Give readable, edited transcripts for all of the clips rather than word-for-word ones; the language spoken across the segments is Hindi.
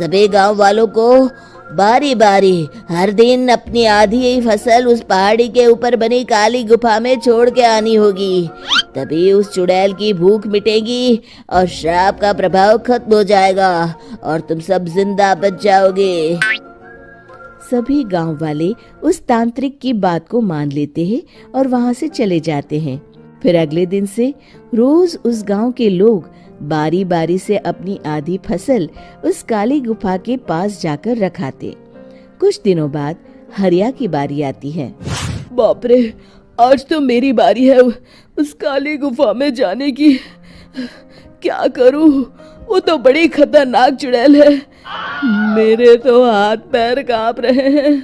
सभी गांव वालों को बारी बारी हर दिन अपनी आधी फसल उस पहाड़ी के ऊपर बनी काली गुफा में छोड़ के आनी होगी। तभी उस चुड़ैल की भूख मिटेगी और श्राप का प्रभाव खत्म हो जाएगा और तुम सब जिंदा बच जाओगे। सभी गांव वाले उस तांत्रिक की बात को मान लेते हैं और वहां से चले जाते हैं। फिर अगले दिन से रोज उस गांव के लोग बारी बारी से अपनी आधी फसल उस काली गुफा के पास जाकर रखाते। कुछ दिनों बाद हरिया की बारी आती है। बाप रे, आज तो मेरी बारी है उस काली गुफा में जाने की। क्या करूं? वो तो बड़ी खतरनाक चुड़ैल है। मेरे तो हाथ पैर कांप रहे हैं।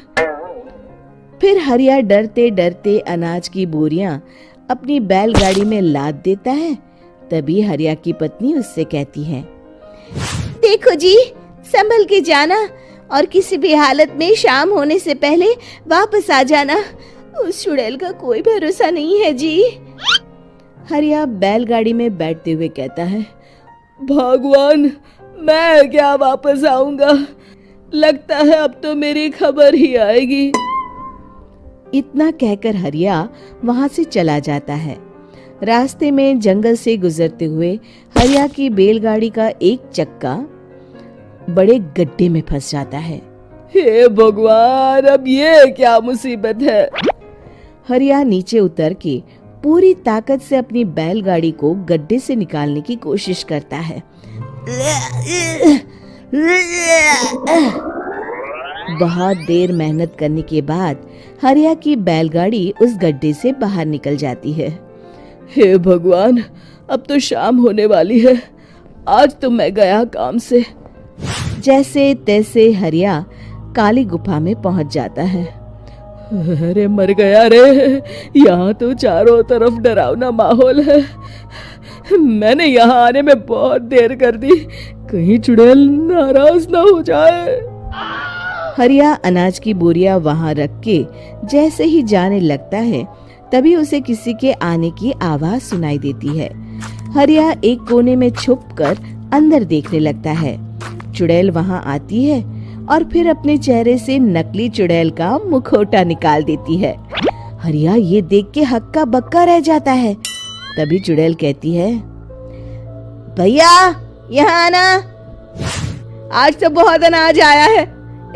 फिर हरिया डरते डरते अनाज की बोरियां अपनी बैलगाड़ी में लाद देता है। तभी हरिया की पत्नी उससे कहती है, देखो जी, संभल के जाना और किसी भी हालत में शाम होने से पहले वापस आ जाना। उस चुड़ैल का कोई भरोसा नहीं है जी। हरिया बैलगाड़ी में बैठते हुए कहता है, भगवान, मैं क्या वापस आऊंगा? लगता है अब तो मेरी खबर ही आएगी। इतना कहकर हरिया वहां से चला जाता है। रास्ते में जंगल से गुजरते हुए हरिया की बैलगाड़ी का एक चक्का बड़े गड्ढे में फंस जाता है। हे भगवान, अब ये क्या मुसीबत है? हरिया नीचे उतर के पूरी ताकत से अपनी बैलगाड़ी को गड्ढे से निकालने की कोशिश करता है। बहुत देर मेहनत करने के बाद हरिया की बैलगाड़ी उस गड्ढे से बाहर निकल जाती है। हे भगवान, अब तो शाम होने वाली है। आज तो मैं गया काम से। जैसे तैसे हरिया काली गुफा में पहुंच जाता है। अरे मर गया रे, यहाँ तो चारों तरफ डरावना माहौल है। मैंने यहाँ आने में बहुत देर कर दी, कहीं चुड़ैल नाराज ना हो जाए। हरिया अनाज की बोरिया वहां रख के जैसे ही जाने लगता है, तभी उसे किसी के आने की आवाज सुनाई देती है। हरिया एक कोने में छुपकर अंदर देखने लगता है। चुड़ैल वहां आती है और फिर अपने चेहरे से नकली चुड़ैल का मुखौटा निकाल देती है। हरिया ये देख के हक्का बक्का रह जाता है। तभी चुड़ैल कहती है, भैया यहाँ आना, आज तो बहुत अनाज आया है।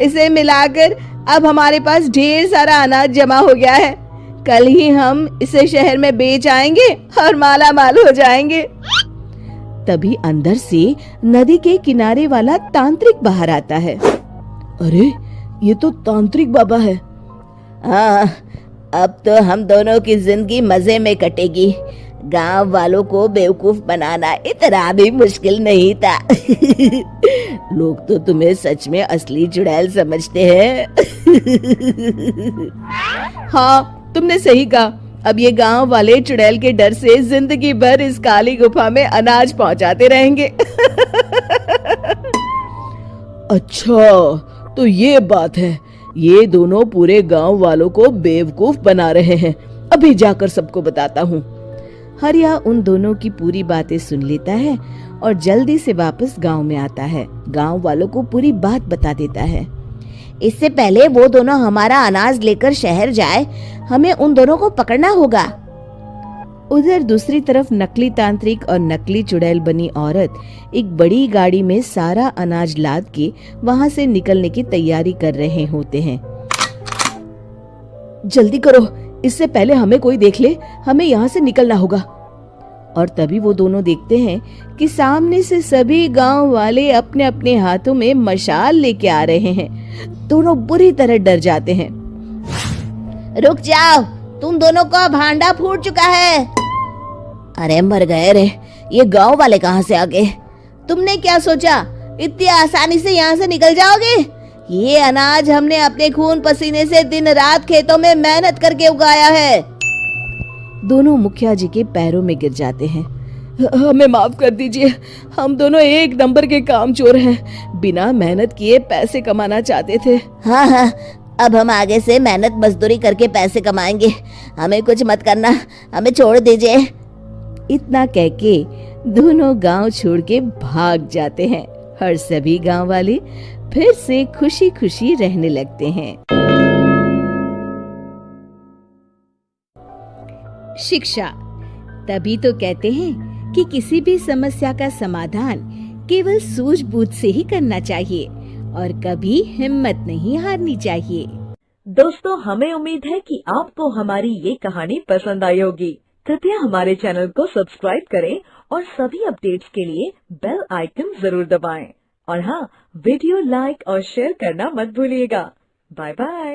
इसे मिलाकर अब हमारे पास ढेर सारा अनाज जमा हो गया है। कल ही हम इसे शहर में बेच आएंगे और माला माल हो जाएंगे। तभी अंदर से नदी के किनारे वाला तांत्रिक बाहर आता है। अरे, ये तो तांत्रिक बाबा है। हाँ, अब तो हम दोनों की जिंदगी मजे में कटेगी। गांव वालों को बेवकूफ बनाना इतना भी मुश्किल नहीं था। लोग तो तुम्हें सच में असली चुड़ैल समझते हैं। हाँ, तुमने सही कहा। अब ये गांव वाले चुड़ैल के डर से जिंदगी भर इस काली गुफा में अनाज पहुंचाते रहेंगे। अच्छा, तो ये बात है। ये दोनों पूरे गांव वालों को बेवकूफ बना रहे हैं। अभी जाकर सबको बताता हूँ। हरिया उन दोनों की पूरी बातें सुन लेता है और जल्दी से वापस गांव में आता है। गांव वालों को पूरी बात बता देता है। इससे पहले वो दोनों हमारा अनाज लेकर शहर जाए, हमें उन दोनों को पकड़ना होगा। उधर दूसरी तरफ नकली तांत्रिक और नकली चुड़ैल बनी औरत एक बड़ी गाड़ी में सारा अनाज लाद के वहां से निकलने की तैयारी कर रहे होते हैं। जल्दी करो, इससे पहले हमें कोई देख ले। हमें यहाँ से निकलना होगा। और तभी वो दोनों देखते हैं कि सामने से सभी गांव वाले अपने अपने हाथों में मशाल लेके आ रहे हैं। दोनों बुरी तरह डर जाते हैं। रुक जाओ, तुम दोनों का भांडा फूट चुका है। अरे मर गए रे, ये गांव वाले कहाँ से आ गए? तुमने क्या सोचा इतनी आसानी से यहाँ से निकल जाओगे? ये अनाज हमने अपने खून पसीने से दिन रात खेतों में मेहनत करके उगाया है। दोनों मुखिया जी के पैरों में गिर जाते हैं। हमें माफ कर दीजिए, हम दोनों एक नंबर के कामचोर हैं। बिना मेहनत किए पैसे कमाना चाहते थे। हाँ हाँ, अब हम आगे से मेहनत मजदूरी करके पैसे कमाएंगे। हमें कुछ मत करना, हमें छोड़ दीजिए। इतना कह के दोनों गांव छोड़ के भाग जाते हैं। और सभी गांव वाले फिर से खुशी खुशी रहने लगते हैं। शिक्षा, तभी तो कहते हैं कि किसी भी समस्या का समाधान केवल सूझबूझ से ही करना चाहिए और कभी हिम्मत नहीं हारनी चाहिए। दोस्तों, हमें उम्मीद है कि आपको हमारी ये कहानी पसंद आई होगी। कृपया हमारे चैनल को सब्सक्राइब करें और सभी अपडेट्स के लिए बेल आइकन जरूर दबाएं। और हाँ, वीडियो लाइक और शेयर करना मत भूलिएगा। Bye bye.